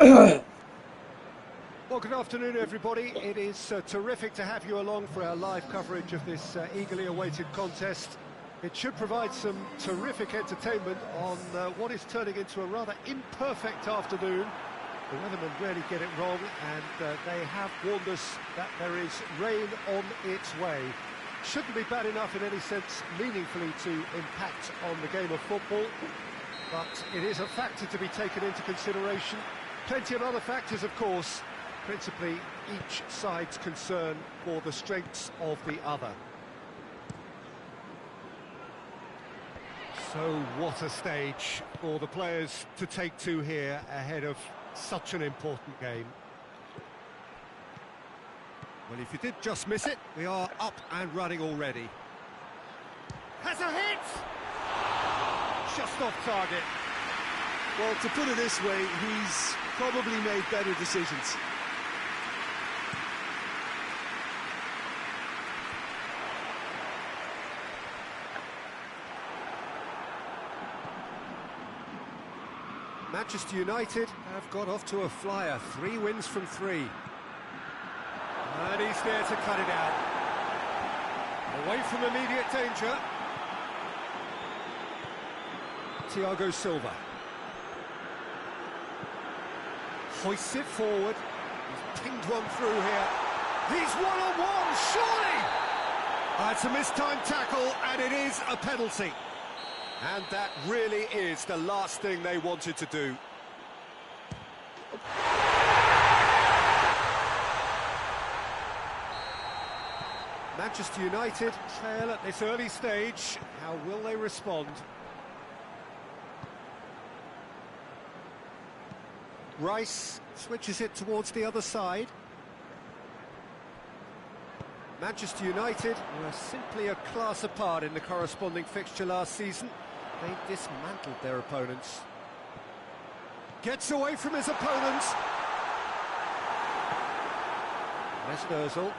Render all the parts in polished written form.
Well, good afternoon, everybody. It is terrific to have you along for our live coverage of this eagerly awaited contest. It should provide some terrific entertainment on what is turning into a rather imperfect afternoon. The weathermen really get it wrong, and they have warned us that there is rain on its way. Shouldn't be bad enough in any sense meaningfully to impact on the game of football, but it is a factor to be taken into consideration. Plenty of other factors, of course, principally each side's concern for the strengths of the other. So what a stage for the players to take to here ahead of such an important game. Well, if you did just miss it, we are up and running already. Has a hit! Just off target. Well, to put it this way, he's probably made better decisions. Manchester United have got off to a flyer, 3 wins from 3. And he's there to cut it out. Away from immediate danger. Thiago Silva. Hoists it forward. He's pinged one through here. He's one-on-one, surely! It's a mistimed tackle, and it is a penalty. And that really is the last thing they wanted to do. Manchester United trail at this early stage. How will they respond? Rice switches it towards the other side. Manchester United were simply a class apart in the corresponding fixture last season. They dismantled their opponents. Gets away from his opponents. Mesut Ozil.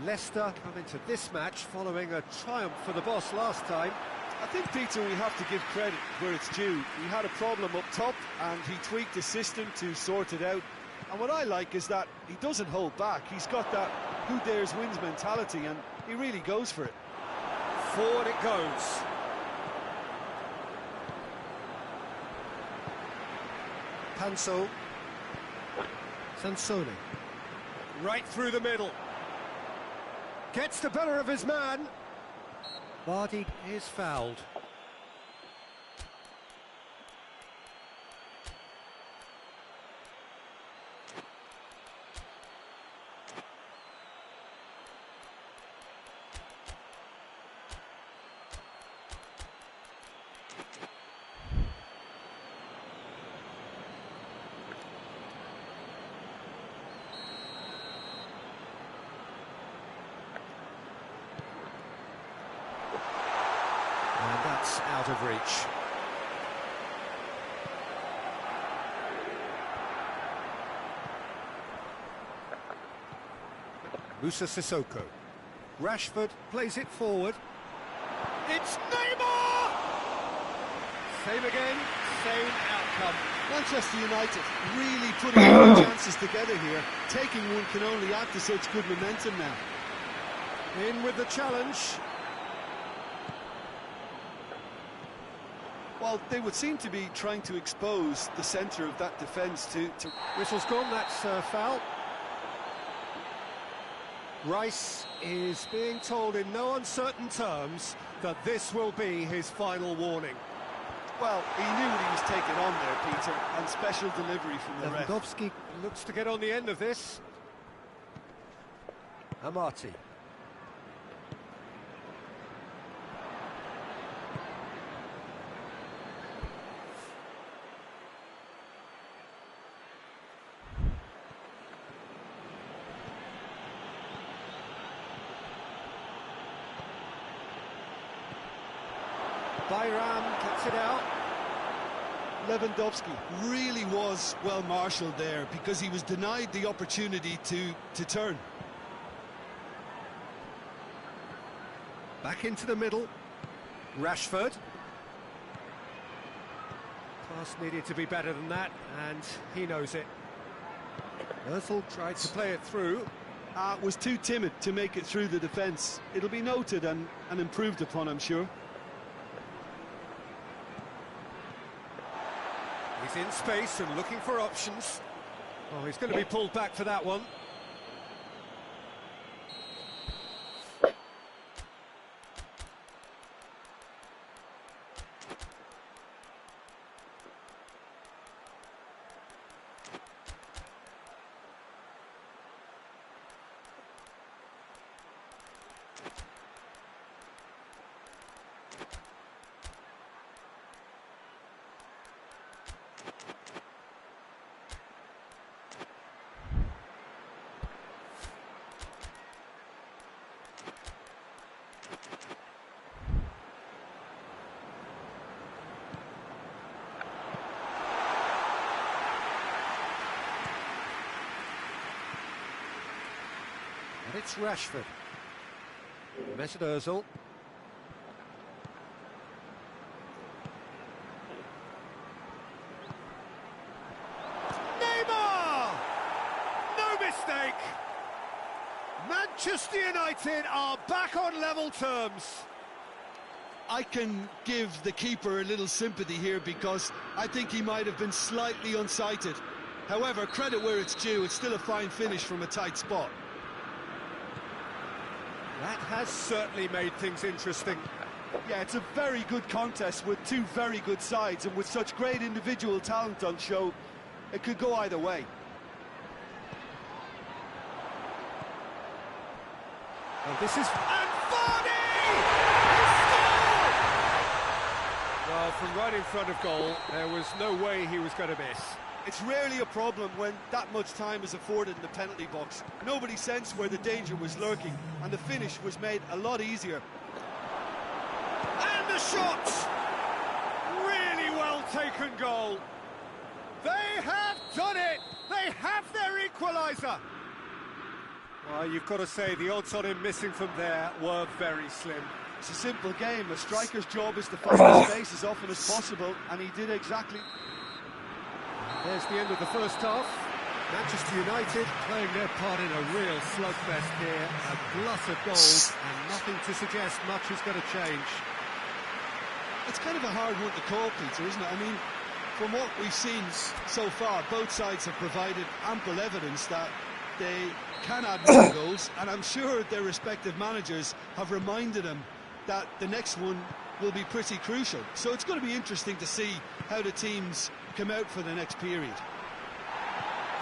Leicester come into this match following a triumph for the boss last time. I think, Peter, we have to give credit where it's due. He had a problem up top and he tweaked the system to sort it out. And what I like is that he doesn't hold back. He's got that who dares wins mentality and he really goes for it. Forward it goes. Panso. Sansone. Right through the middle. Gets the better of his man. Vardy is fouled. And that's out of reach. Moussa Sissoko. Rashford plays it forward. It's Neymar! Same again, same outcome. Manchester United really putting their chances together here. Taking one can only add to such good momentum now. In with the challenge. Well, they would seem to be trying to expose the centre of that defence to... Whistle's gone, that's foul. Rice is being told in no uncertain terms that this will be his final warning. Well, he knew what he was taking on there, Peter, and special delivery from the ref. Lewandowski looks to get on the end of this. Amati. Bayram gets it out. Lewandowski really was well marshalled there because he was denied the opportunity to turn. Back into the middle. Rashford. Pass needed to be better than that, and he knows it. Ozil tried to play it through. Was too timid to make it through the defence. It'll be noted and improved upon, I'm sure. He's in space and looking for options. Oh, he's going to be pulled back for that one. And it's Rashford. Mesut Ozil. Neymar! No mistake! Manchester United are back on level terms. I can give the keeper a little sympathy here because I think he might have been slightly unsighted. However, credit where it's due, it's still a fine finish from a tight spot. That has certainly made things interesting. Yeah, it's a very good contest with two very good sides, and with such great individual talent on show, it could go either way. Oh, this is... And Vardy! Well, from right in front of goal, there was no way he was going to miss. It's rarely a problem when that much time is afforded in the penalty box. Nobody sensed where the danger was lurking, and the finish was made a lot easier. And the shot! Really well taken goal. They have done it! They have their equaliser! Well, you've got to say the odds on him missing from there were very slim. It's a simple game. A striker's job is to find the space as often as possible, and he did exactly. There's the end of the first half. Manchester United playing their part in a real slugfest here. A glut of goals and nothing to suggest much is going to change. It's kind of a hard one to call, Peter, isn't it? I mean, from what we've seen so far, both sides have provided ample evidence that they can add more goals, and I'm sure their respective managers have reminded them that the next one will be pretty crucial. So it's going to be interesting to see how the teams come out for the next period.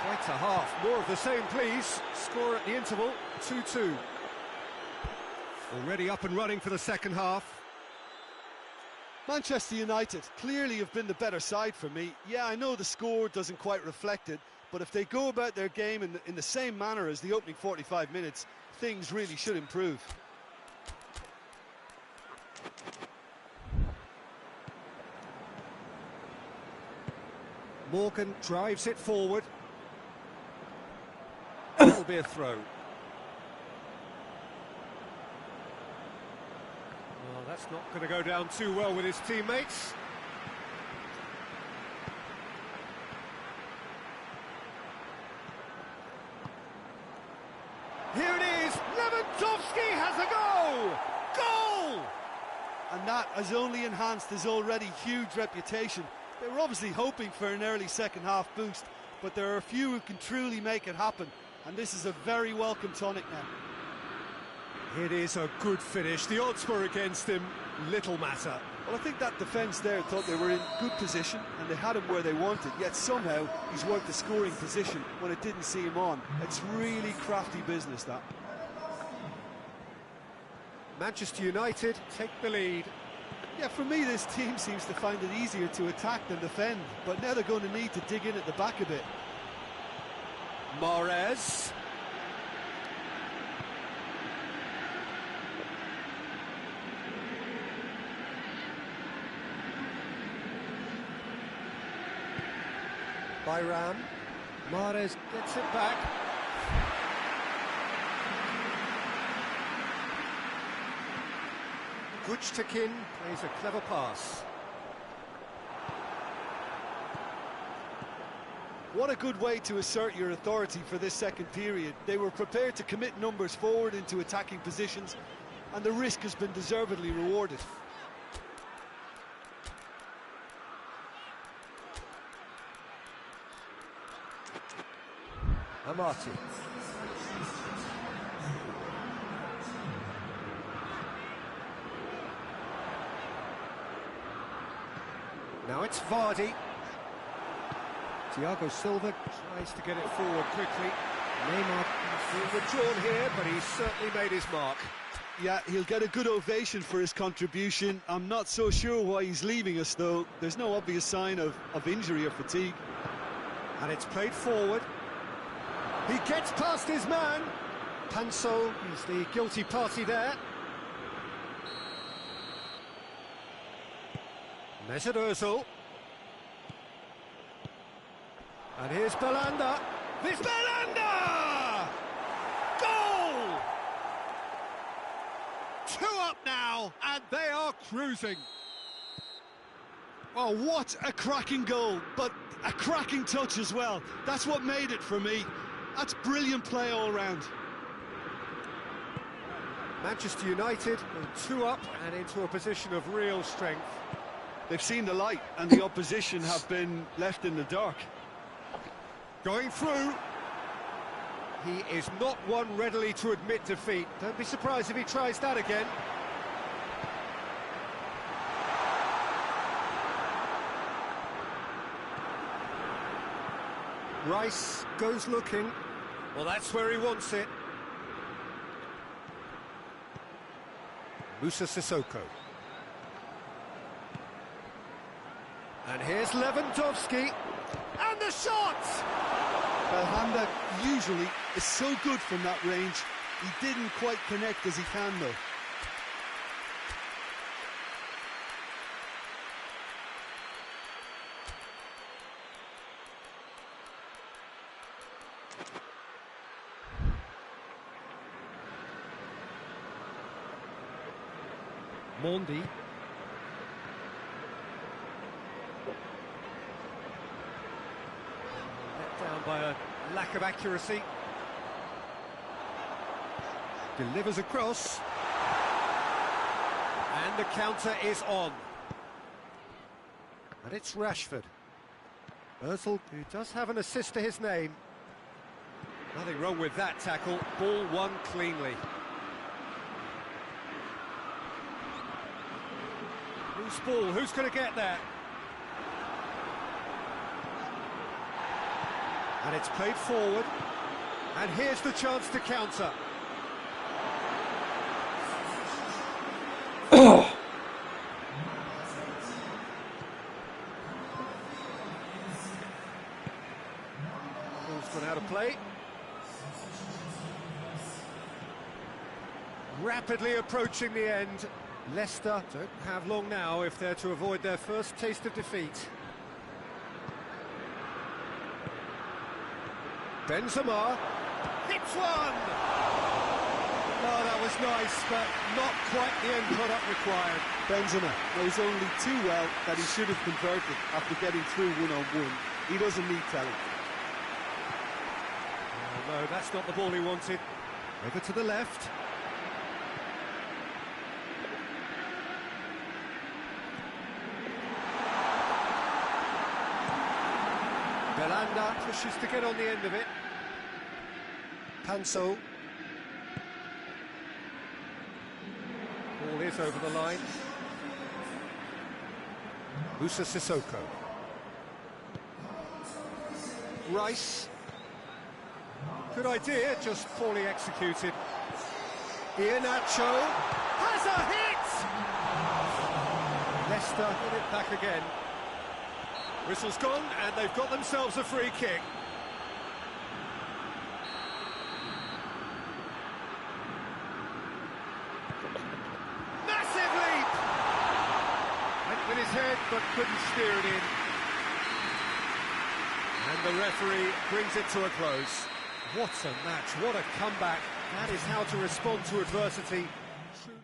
Quite a half. More of the same, please. Score at the interval, 2-2. Already up and running for the second half. Manchester United clearly have been the better side for me. Yeah, I know the score doesn't quite reflect it, but if they go about their game in the same manner as the opening 45 minutes, things really should improve. Morgan drives it forward. It'll be a throw. Well, that's not going to go down too well with his teammates. Here it is. Lewandowski has a goal! Goal! And that has only enhanced his already huge reputation. They were obviously hoping for an early second-half boost, but there are a few who can truly make it happen, and this is a very welcome tonic now. It is a good finish. The odds were against him. Little matter. Well, I think that defence there thought they were in good position, and they had him where they wanted, yet somehow he's worked the scoring position when it didn't see him on. It's really crafty business, that. Manchester United take the lead. Yeah, for me, this team seems to find it easier to attack than defend, but now they're going to need to dig in at the back a bit. Mahrez. Bayram. Mahrez gets it back. Güchtekin plays a clever pass. What a good way to assert your authority for this second period. They were prepared to commit numbers forward into attacking positions, and the risk has been deservedly rewarded. Amati. Now it's Vardy. Thiago Silva tries to get it forward quickly. Neymar is withdrawn here, but he's certainly made his mark. Yeah, he'll get a good ovation for his contribution. I'm not so sure why he's leaving us, though. There's no obvious sign of injury or fatigue. And it's played forward. He gets past his man. Panso is the guilty party there. Mesut Ozil. And here's Belanda. This Belanda! Goal! 2 up now, and they are cruising. Oh, what a cracking goal, but a cracking touch as well. That's what made it for me. That's brilliant play all round. Manchester United go 2 up and into a position of real strength. They've seen the light, and the opposition have been left in the dark. Going through. He is not one readily to admit defeat. Don't be surprised if he tries that again. Rice goes looking. Well, that's where he wants it. Moussa Sissoko. And here's Lewandowski. And the shot! Belhanda usually is so good from that range. He didn't quite connect as he can, though. Mondi. Let down by a lack of accuracy. Delivers across. And the counter is on. And it's Rashford. Ozil, who does have an assist to his name. Nothing wrong with that tackle. Ball won cleanly. Loose ball, who's going to get there? And it's played forward. And here's the chance to counter. Ball's gone out of play. Rapidly approaching the end. Leicester don't have long now if they're to avoid their first taste of defeat. Benzema hits one! Oh, that was nice, but not quite the end product required. Benzema knows only too well that he should have converted after getting through one-on-one. He doesn't need telling. Oh, no, that's not the ball he wanted. Over to the left. Belanda pushes to get on the end of it. Panso. Ball is over the line. Moussa Sissoko. Rice. Good idea, just poorly executed. Iheanacho has a hit! Leicester get it back again. Whistle's gone, and they've got themselves a free kick. Massive leap! Went with his head, but couldn't steer it in. And the referee brings it to a close. What a match, what a comeback. That is how to respond to adversity. Truly